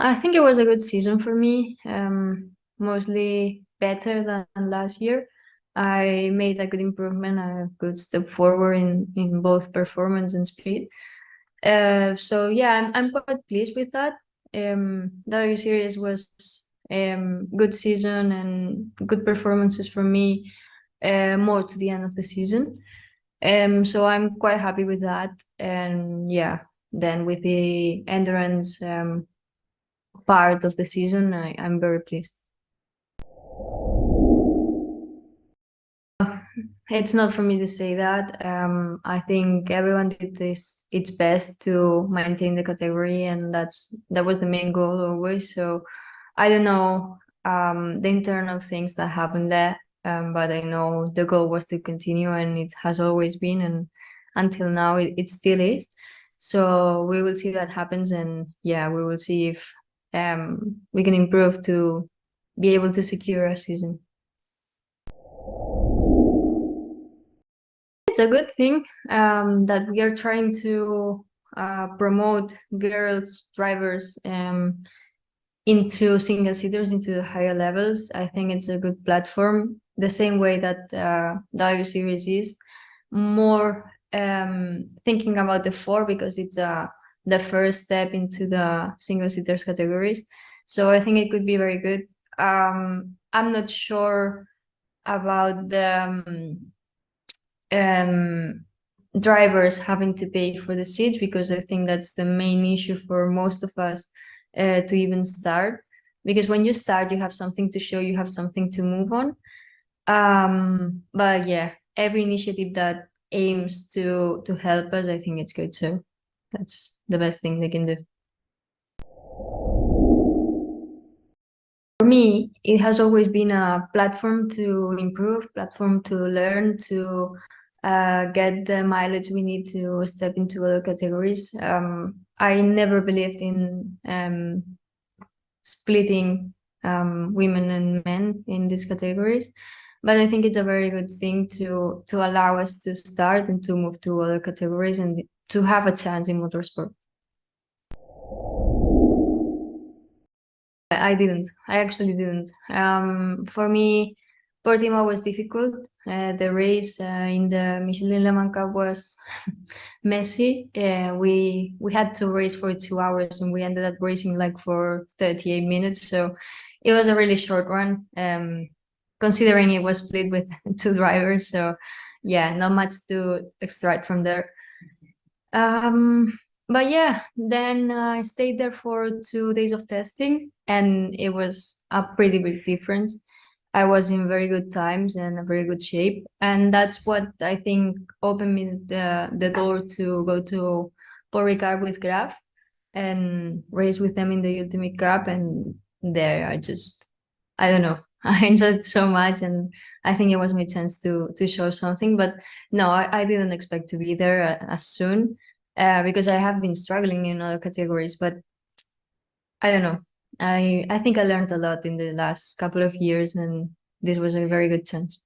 I think it was a good season for me, mostly better than last year. I made a good improvement, a good step forward in both performance and speed. So yeah, I'm quite pleased with that. W Series was good season and good performances for me, more to the end of the season. So I'm quite happy with that. And yeah, then with the endurance part of the season, I'm very pleased. It's not for me to say that. I think everyone did this its best to maintain the category, and that was the main goal always. So I don't know the internal things that happened there, but I know the goal was to continue, and it has always been, and until now it still is. So we will see that happens, and yeah, we will see if we can improve to be able to secure a season. It's a good thing that we are trying to promote girls drivers into single seaters, into the higher levels. I think it's a good platform, the same way that W Series is more thinking about the four, because it's the first step into the single seaters categories. So I think it could be very good. I'm not sure about the drivers having to pay for the seats, because I think that's the main issue for most of us to even start. Because when you start, you have something to show, you have something to move on. But yeah, every initiative that aims to help us, I think it's good. So that's the best thing they can do. For me, it has always been a platform to improve, platform to learn, to get the mileage we need to step into other categories. I never believed in splitting women and men in these categories, but I think it's a very good thing to allow us to start and to move to other categories and to have a chance in motorsport. I didn't. I actually didn't. For me, Portima was difficult. The race in the Michelin Le Mans Cup was messy. We had to race for 2 hours, and we ended up racing like for 38 minutes. So it was a really short run, considering it was split with two drivers. So yeah, not much to extract from there. But yeah, then I stayed there for 2 days of testing, and it was a pretty big difference. I was in very good times and a very good shape, and that's what I think opened me the door to go to Paul Ricard with Graf and race with them in the Ultimate Cup. And there, I don't know, I enjoyed it so much, and I think it was my chance to show something. But no, I didn't expect to be there as soon, because I have been struggling in other categories. But I don't know. I think I learned a lot in the last couple of years, and this was a very good chance.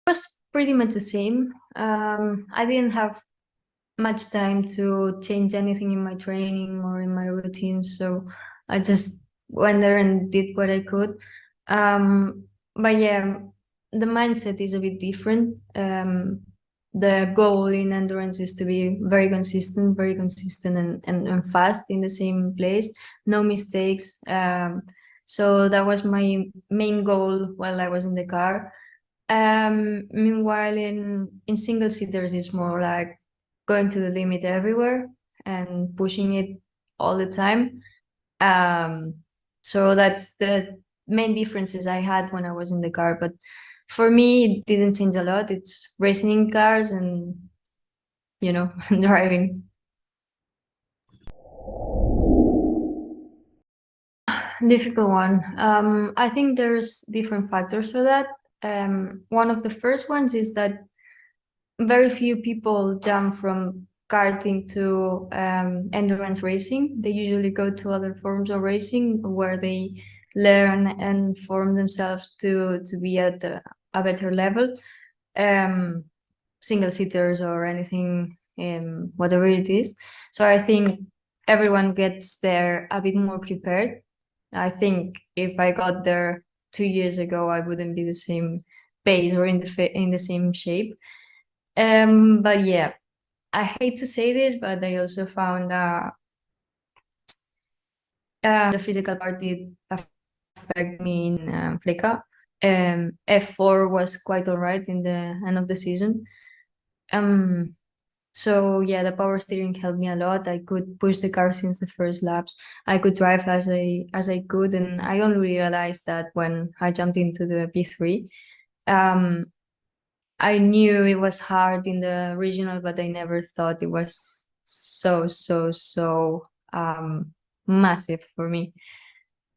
It was pretty much the same. I didn't have much time to change anything in my training or in my routine, so I just went there and did what I could. But yeah, the mindset is a bit different. The goal in endurance is to be very consistent and fast in the same place, no mistakes. So that was my main goal while I was in the car. Meanwhile, in single seaters, it's more like going to the limit everywhere and pushing it all the time. Um, so that's the main differences I had when I was in the car. But for me, it didn't change a lot. It's racing in cars and, driving. Difficult one. I think there's different factors for that. One of the first ones is that very few people jump from karting to endurance racing. They usually go to other forms of racing where they learn and form themselves to be at a better level. Single seaters or anything whatever it is. So I think everyone gets there a bit more prepared. I think if I got there 2 years ago, I wouldn't be the same pace or in the same shape. But yeah, I hate to say this, but I also found the physical part did affect me in Fleca. F4 was quite all right in the end of the season. So yeah, the power steering helped me a lot. I could push the car since the first laps. I could drive as I could, and I only realized that when I jumped into the P3. Um, I knew it was hard in the regional, but I never thought it was so massive for me.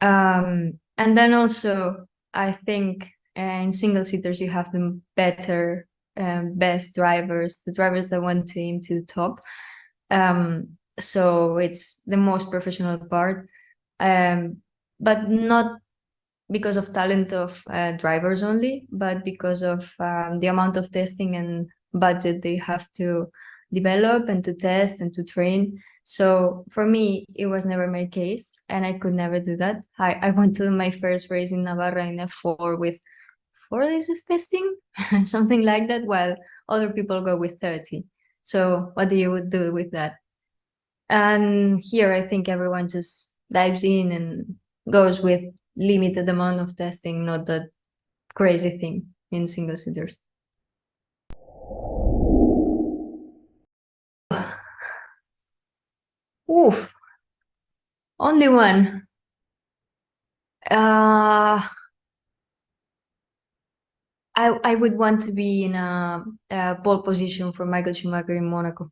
And then also, I think in single seaters you have the better, best drivers, the drivers that want to aim to the top. So it's the most professional part, but not because of talent of drivers only, but because of the amount of testing and budget they have to develop and to test and to train. So for me, it was never my case, and I could never do that. I went to my first race in Navarra in F4 with 4 days of testing, something like that, while other people go with 30. So what do you would do with that? And here, I think everyone just dives in and goes with limited amount of testing, not that crazy thing in single seaters. Oof, only one. Uh, I would want to be in a pole position for Michael Schumacher in Monaco.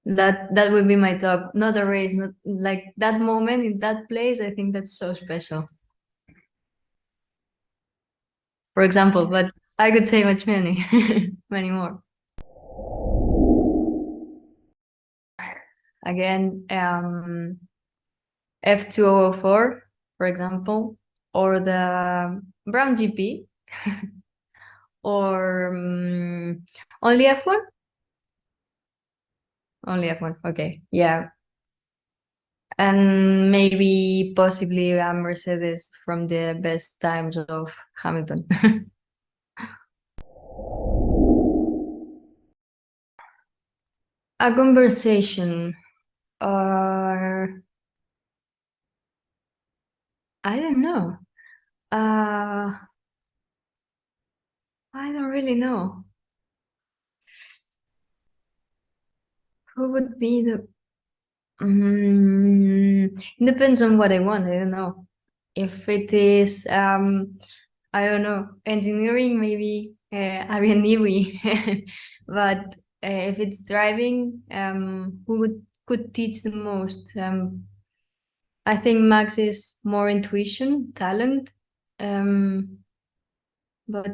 That would be my top. Not a race, not like that moment in that place. I think that's so special. For example, but I could say much many, many more. Again, F2004, for example, or the Brown GP, or only F1? Only F1, okay, yeah. And maybe possibly a Mercedes from the best times of Hamilton. A conversation, or I don't know. Uh, I don't really know. Who would be the it depends on what I want. I don't know. If it is, I don't know, engineering, maybe Ariane Newey. But if it's driving, who could teach the most? I think Max is more intuition, talent. Um, but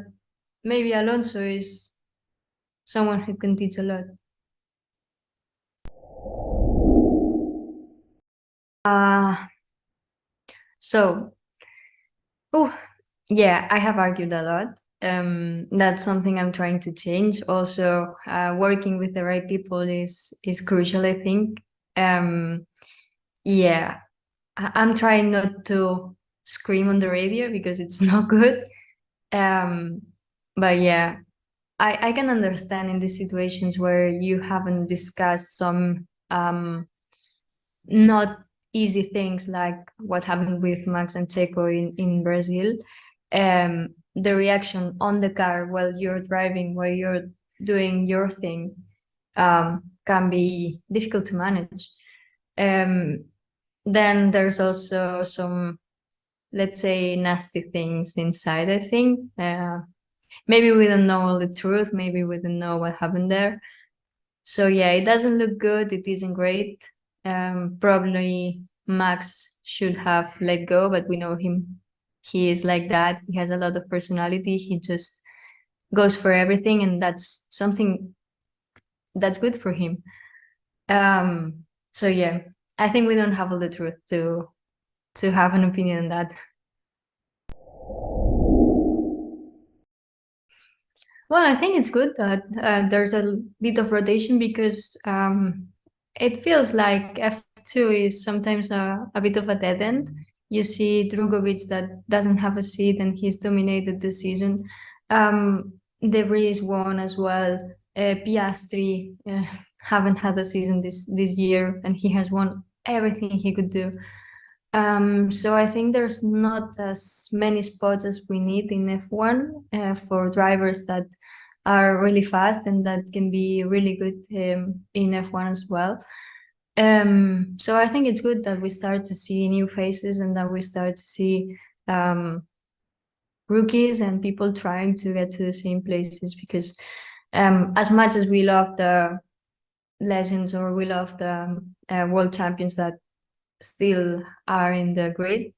maybe Alonso is someone who can teach a lot. Uh, so Oh, yeah, I have argued a lot. That's something I'm trying to change. Also, working with the right people is crucial, I think. Um, yeah, I'm trying not to scream on the radio because it's not good. Um, but yeah, I can understand in these situations where you haven't discussed some not easy things like what happened with Max and Checo in Brazil. The reaction on the car while you're driving, while you're doing your thing, can be difficult to manage. Um, then there's also some, let's say, nasty things inside, I think. Maybe we don't know all the truth, maybe we don't know what happened there. So yeah, it doesn't look good. It isn't great. Probably Max should have let go, but we know him. He is like that. He has a lot of personality. He just goes for everything, and that's something that's good for him. So yeah, I think we don't have all the truth to have an opinion on that. Well, I think it's good that there's a bit of rotation because it feels like F2 is sometimes a bit of a dead end. You see Drugovic that doesn't have a seat and he's dominated the season. De Vries won as well. Piastri haven't had a season this year and he has won everything he could do. So I think there's not as many spots as we need in F1 for drivers that are really fast and that can be really good in F1 as well. So I think it's good that we start to see new faces and that we start to see um, rookies and people trying to get to the same places because as much as we love the legends or we love the world champions that still are in the grid,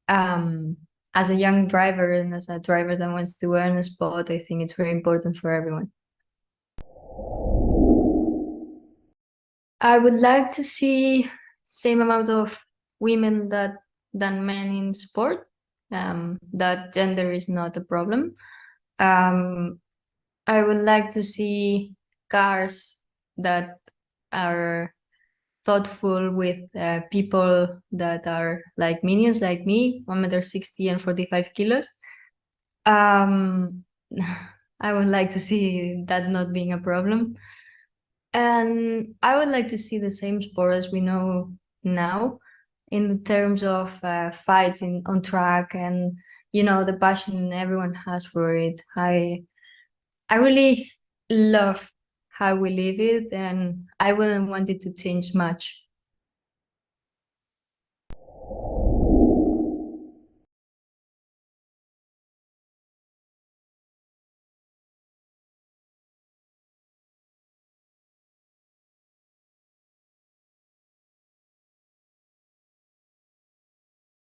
um, as a young driver and as a driver that wants to earn a spot, I think it's very important for everyone. I would like to see same amount of women than men in sport. That gender is not a problem. Um, I would like to see cars that are thoughtful with people that are like minions, like me, 1 meter 60 and 45 kilos. Um, I would like to see that not being a problem. And I would like to see the same sport as we know now in terms of fights on track and the passion everyone has for it. I really love how we live it and I wouldn't want it to change much.